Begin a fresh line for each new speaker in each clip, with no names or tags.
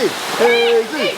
Hazy!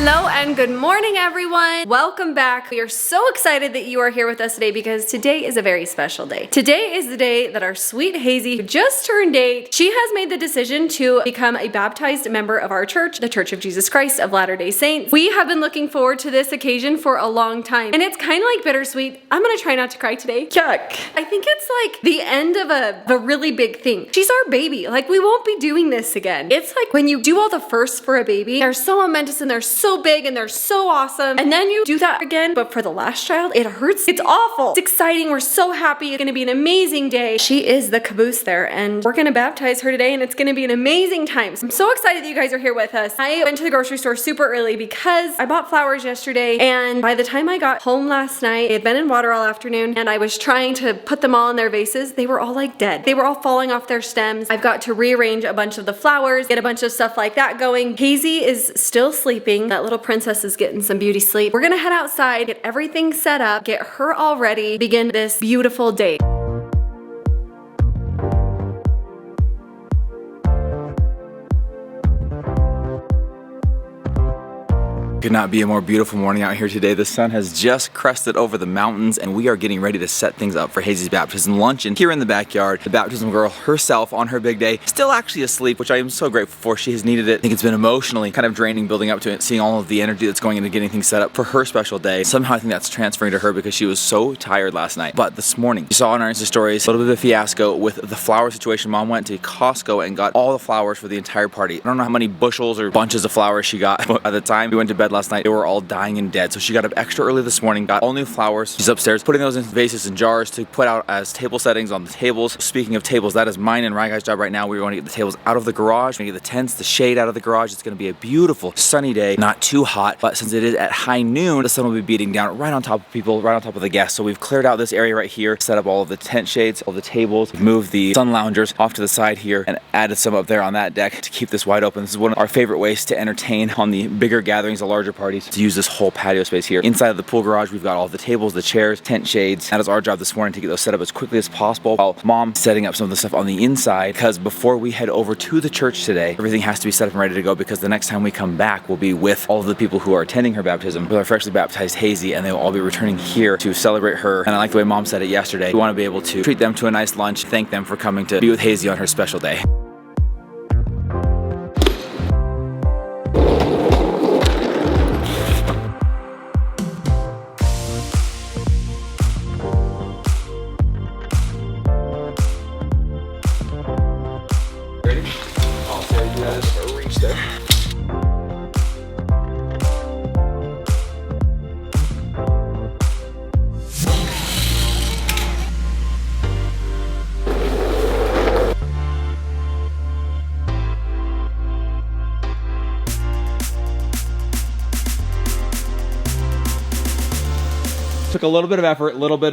Hello and good morning, everyone. Welcome back. We are so excited that you are here with us today because today is a very special day. Today is the day that our sweet Hazy, who just turned 8, she has made the decision to become a baptized member of our church, the Church of Jesus Christ of Latter-day Saints. We have been looking forward to this occasion for a long time, and it's kind of like bittersweet. I'm gonna try not to cry today. Yuck. I think it's like the end of a really big thing. She's our baby. Like, we won't be doing this again. It's like when you do all the firsts for a baby, they're so momentous and they're so big and they're so awesome, and then you do that again, but for the last child, it hurts. It's awful. It's exciting. We're so happy. It's gonna be an amazing day. She is the caboose there, and we're gonna baptize her today, and it's gonna be an amazing time. So I'm so excited that you guys are here with us. I went to the grocery store super early because I bought flowers yesterday, and by the time I got home last night, they had been in water all afternoon, and I was trying to put them all in their vases. They were all like dead. They were all falling off their stems. I've got to rearrange a bunch of the flowers, get a bunch of stuff like that going. Hazy is still sleeping. That little princess is getting some beauty sleep. We're gonna head outside, get everything set up, get her all ready, begin this beautiful day.
Could not be a more beautiful morning out here today. The sun has just crested over the mountains and we are getting ready to set things up for Hazy's baptism luncheon here in the backyard. The baptism girl herself on her big day, still actually asleep, which I am so grateful for. She has needed it. I think it's been emotionally kind of draining building up to it, seeing all of the energy that's going into getting things set up for her special day. Somehow I think that's transferring to her because she was so tired last night. But this morning, you saw in our Insta stories a little bit of a fiasco with the flower situation. Mom went to Costco and got all the flowers for the entire party. I don't know how many bushels or bunches of flowers she got, but by the time we went to bed last night, they were all dying and dead. So she got up extra early this morning, got all new flowers. She's upstairs putting those in vases and jars to put out as table settings on the tables. Speaking of tables, that is mine and Ryguy's job right now. We're going to get the tables out of the garage. We're going to get the tents, the shade out of the garage. It's going to be a beautiful sunny day, not too hot, but since it is at high noon, the sun will be beating down right on top of people, right on top of the guests. So we've cleared out this area right here, set up all of the tent shades, all the tables, we've moved the sun loungers off to the side here and added some up there on that deck to keep this wide open. This is one of our favorite ways to entertain on the bigger gatherings, the larger parties, to use this whole patio space here. Inside of the pool garage, we've got all the tables, the chairs, tent shades. That is our job this morning, to get those set up as quickly as possible while Mom setting up some of the stuff on the inside, because before we head over to the church today, everything has to be set up and ready to go, because the next time we come back, we'll be with all of the people who are attending her baptism with our freshly baptized Hazy, and they will all be returning here to celebrate her. And I like the way Mom said it yesterday. We want to be able to treat them to a nice lunch, thank them for coming to be with Hazy on her special day. Took a little bit of effort, a little bit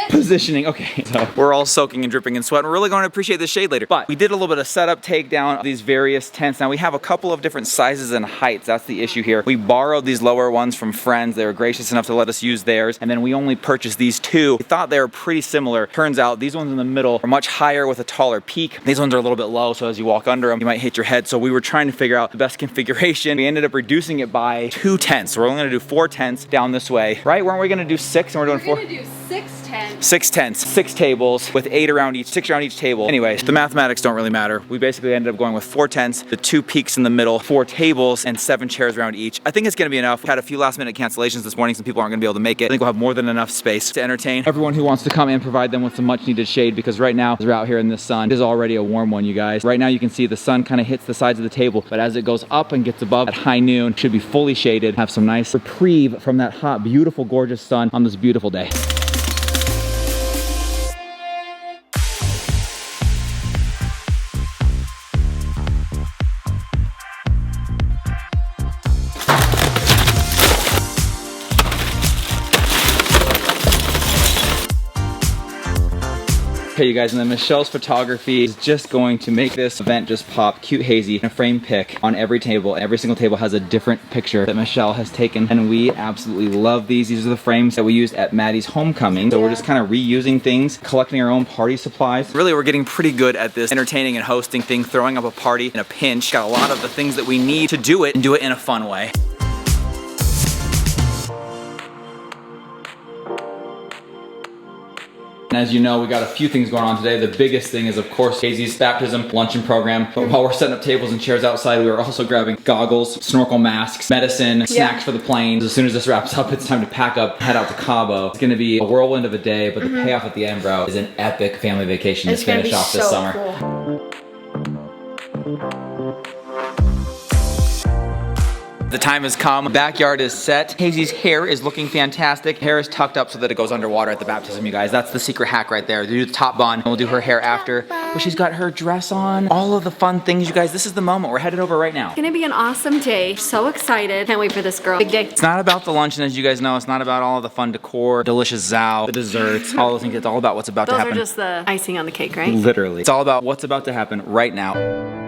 positioning. Okay, so we're all soaking and dripping in sweat. We're really going to appreciate the shade later. But we did a little bit of setup, takedown of these various tents. Now we have a couple of different sizes and heights. That's the issue here. We borrowed these lower ones from friends. They were gracious enough to let us use theirs. And then we only purchased these two. We thought they were pretty similar. Turns out these ones in the middle are much higher with a taller peak. These ones are a little bit low, so as you walk under them, you might hit your head. So we were trying to figure out the best configuration. We ended up reducing it by 2 tents. So we're only gonna do 4 tents down this way, right? Weren't we gonna do 6 and we're doing 4?
We're gonna do 6 tents.
6 tents, 6 tables with 8 around each, 6 around each table. Anyways, the mathematics don't really matter. We basically ended up going with 4 tents, the 2 peaks in the middle, 4 tables, and 7 chairs around each. I think it's gonna be enough. We had a few last minute cancellations this morning. Some people aren't gonna be able to make it. I think we'll have more than enough space to entertain everyone who wants to come and provide them with some much needed shade, because right now, as we're out here in the sun, it is already a warm one, you guys. Right now you can see the sun kind of hits the sides of the table, but as it goes up and gets above at high noon, it should be fully shaded, have some nice reprieve from that hot, beautiful, gorgeous sun on this beautiful day. Okay, you guys, and then Michelle's photography is just going to make this event just pop. Cute Hazy, a frame pic on every table. Every single table has a different picture that Michelle has taken, and we absolutely love these. These are the frames that we used at Maddie's homecoming. So we're just kind of reusing things, collecting our own party supplies. Really, we're getting pretty good at this entertaining and hosting thing, throwing up a party in a pinch. Got a lot of the things that we need to do it and do it in a fun way. And as you know, we got a few things going on today. The biggest thing is, of course, Hazy's baptism luncheon program. But while we're setting up tables and chairs outside, we are also grabbing goggles, snorkel masks, medicine, snacks for the planes. As soon as this wraps up, it's time to pack up, head out to Cabo. It's gonna be a whirlwind of a day, but the payoff at the end, bro, is an epic family vacation to finish off this summer. Cool. The time has come. Backyard is set. Hazy's hair is looking fantastic. Hair is tucked up so that it goes underwater at the baptism, you guys. That's the secret hack right there. Do the top bun, and we'll do her hair after. But she's got her dress on. All of the fun things, you guys. This is the moment. We're headed over right now.
It's gonna be an awesome day. So excited. Can't wait for this girl. Big day.
It's not about the luncheon, as you guys know. It's not about all of the fun decor, delicious zao, the desserts, all those things. It's all about what's about to happen.
Those are just the icing on the cake, right?
Literally. It's all about what's about to happen right now.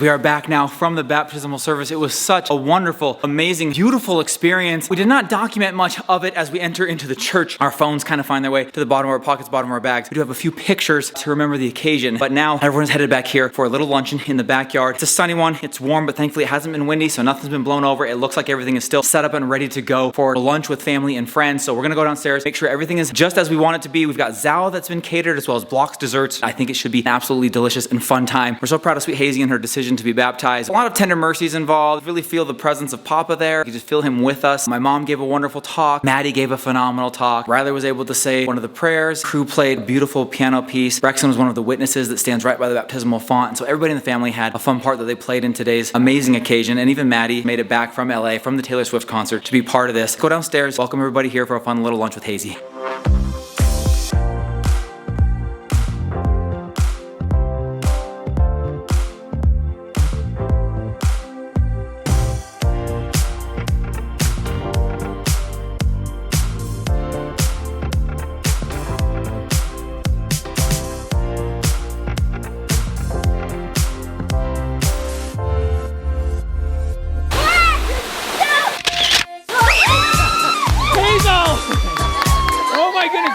We are back now from the baptismal service. It was such a wonderful, amazing, beautiful experience. We did not document much of it as we enter into the church. Our phones kind of find their way to the bottom of our pockets, bottom of our bags. We do have a few pictures to remember the occasion. But now everyone's headed back here for a little luncheon in the backyard. It's a sunny one. It's warm, but thankfully it hasn't been windy, so nothing's been blown over. It looks like everything is still set up and ready to go for lunch with family and friends. So we're gonna go downstairs, make sure everything is just as we want it to be. We've got zao that's been catered, as well as blocks desserts. I think it should be an absolutely delicious and fun time. We're so proud of sweet Hazy and her decision to be baptized. A lot of tender mercies involved. Really feel the presence of Papa there. You just feel him with us. My mom gave a wonderful talk. Maddie gave a phenomenal talk. Riley was able to say one of the prayers. Crew played a beautiful piano piece. Brexton was one of the witnesses that stands right by the baptismal font. And so everybody in the family had a fun part that they played in today's amazing occasion. And even Maddie made it back from LA, from the Taylor Swift concert, to be part of this. Go downstairs. Welcome everybody here for a fun little lunch with Hazy.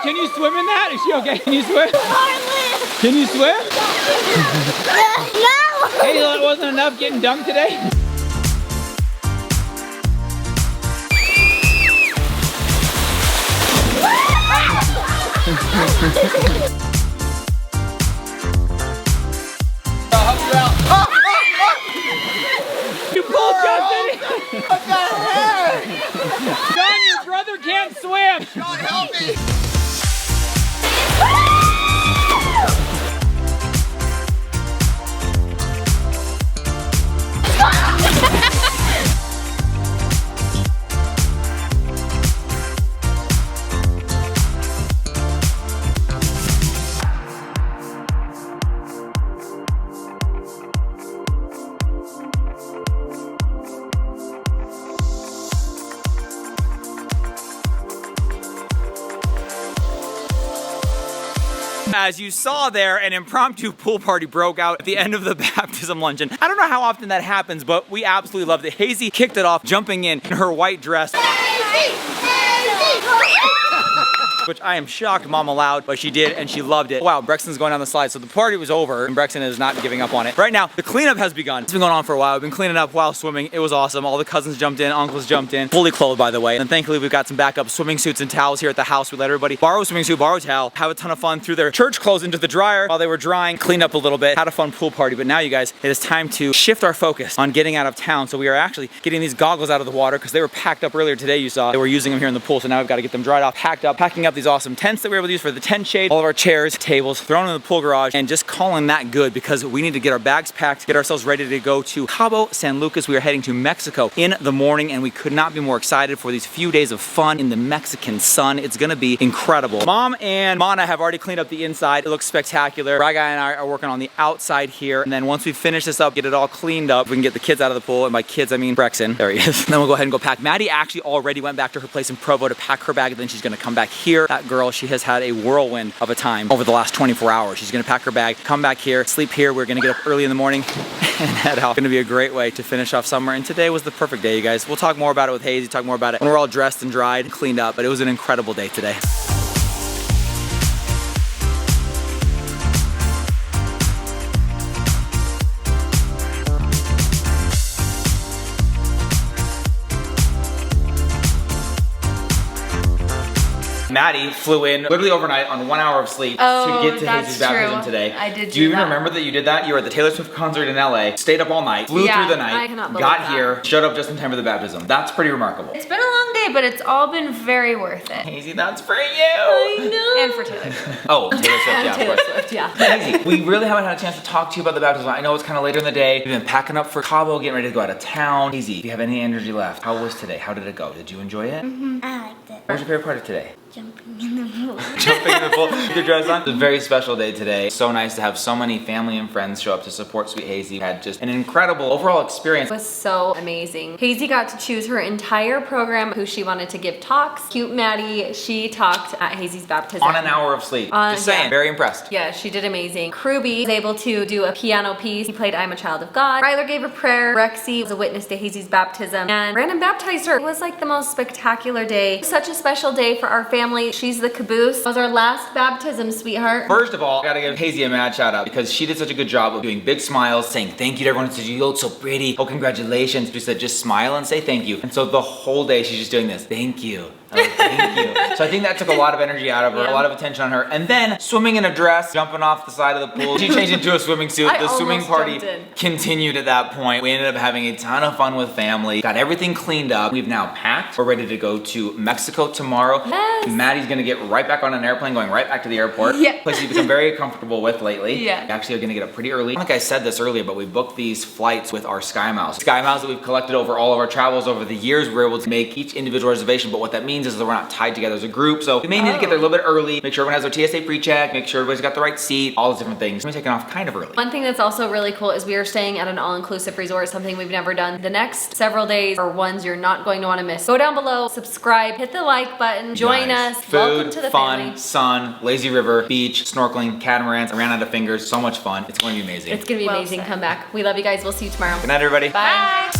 Can you swim in that? Is she okay? Can you swim? Can you swim?
No!
Hey, that wasn't enough getting dunked today? You pulled Justin!
I've got hair!
John, your brother can't swim!
John, help me!
As you saw there, an impromptu pool party broke out at the end of the baptism luncheon. I don't know how often that happens, but we absolutely loved it. Hazy kicked it off, jumping in her white dress.
Hazy! Hazy!
which I am shocked Mom allowed, but she did and she loved it. Wow, Brexton's going down the slide. So the party was over and Brexton is not giving up on it. Right now, the cleanup has begun. It's been going on for a while. We've been cleaning up while swimming. It was awesome. All the cousins jumped in, uncles jumped in, fully clothed by the way. And thankfully we've got some backup swimming suits and towels here at the house. We let everybody borrow a swimming suit, borrow a towel, have a ton of fun, threw their church clothes into the dryer while they were drying, cleaned up a little bit, had a fun pool party. But now you guys, it is time to shift our focus on getting out of town. So we are actually getting these goggles out of the water because they were packed up earlier today, you saw. They were using them here in the pool. So now we've got to get them dried off, packed up, packing up these awesome tents that we were able to use for the tent shade, all of our chairs, tables, thrown in the pool garage, and just calling that good because we need to get our bags packed, get ourselves ready to go to Cabo San Lucas. We are heading to Mexico in the morning and we could not be more excited for these few days of fun in the Mexican sun. It's gonna be incredible. Mom and Mana have already cleaned up the inside. It looks spectacular. Braga and I are working on the outside here. And then once we finish this up, get it all cleaned up, we can get the kids out of the pool. And by kids, I mean Brexton. There he is. Then we'll go ahead and go pack. Maddie actually already went back to her place in Provo to pack her bag. And then she's gonna come back here. That girl, she has had a whirlwind of a time over the last 24 hours. She's gonna pack her bag, come back here, sleep here. We're gonna get up early in the morning and head out. It's gonna be a great way to finish off summer. And today was the perfect day, you guys. We'll talk more about it with Hazy, talk more about it when we're all dressed and dried and cleaned up. But it was an incredible day today. Maddie flew in literally overnight on 1 hour of sleep to get to Hazy's baptism today.
I did
do you even remember that you did that? You were at the Taylor Swift concert in LA, stayed up all night, flew through the night, got here, showed up just in time for the baptism. That's pretty remarkable.
It's been a long day, but it's all been very worth it.
Hazy, that's for you.
I know. And for Taylor Swift.
Oh, Taylor Swift, yeah.
Taylor Swift, yeah.
Hazy, we really haven't had a chance to talk to you about the baptism. I know it's kind of later in the day. We've been packing up for Cabo, getting ready to go out of town. Hazy, do you have any energy left? How was today? How did it go? Did you enjoy it?
I liked it.
What was your favorite part of today?
Jumping in the pool.
Jumping in the pool with your dress on. It's a very special day today. So nice to have so many family and friends show up to support Sweet Hazy. We had just an incredible overall experience.
It was so amazing. Hazy got to choose her entire program, who she wanted to give talks. Cute Maddie, she talked at Hazy's baptism.
On an hour of sleep. Just saying, very impressed.
Yeah, she did amazing. Kruby was able to do a piano piece. He played I'm a Child of God. Ryler gave a prayer. Rexy was a witness to Hazy's baptism. And Brandon baptized her. It was like the most spectacular day. Such a special day for our family. She's the caboose. It was our last baptism, sweetheart.
First of all, I gotta give Hazy a mad shout out because she did such a good job of doing big smiles, saying thank you to everyone. She said, you look so pretty. Oh, congratulations. She said, just smile and say thank you. And so the whole day she's just doing this. Thank you. Oh, thank you. So I think that took a lot of energy out of her, a lot of attention on her. And then swimming in a dress, jumping off the side of the pool. She changed into a swimming suit. The swimming party continued at that point. We ended up having a ton of fun with family. Got everything cleaned up. We've now packed. We're ready to go to Mexico tomorrow.
Yes.
Maddie's gonna get right back on an airplane, going right back to the airport.
Yeah.
Place you've become very comfortable with lately.
Yeah.
We actually are gonna get up pretty early. I don't think I said this earlier, but we booked these flights with our Sky Miles. Sky Miles that we've collected over all of our travels over the years. We're able to make each individual reservation, but what that means is that we're not tied together as a group. So we may need to get there a little bit early, make sure everyone has their TSA pre-check, make sure everybody's got the right seat, all those different things. We're taking off kind of early.
One thing that's also really cool is we are staying at an all-inclusive resort, something we've never done. The next several days are ones you're not going to want to miss. Go down below, subscribe, hit the like button, join us.
Food,
welcome to the
fun,
family.
sun, lazy river, beach, snorkeling, catamarans. I ran out of fingers. So much fun. It's going to be amazing.
It's going to be amazing. Come back. We love you guys. We'll see you tomorrow.
Good night, everybody.
Bye.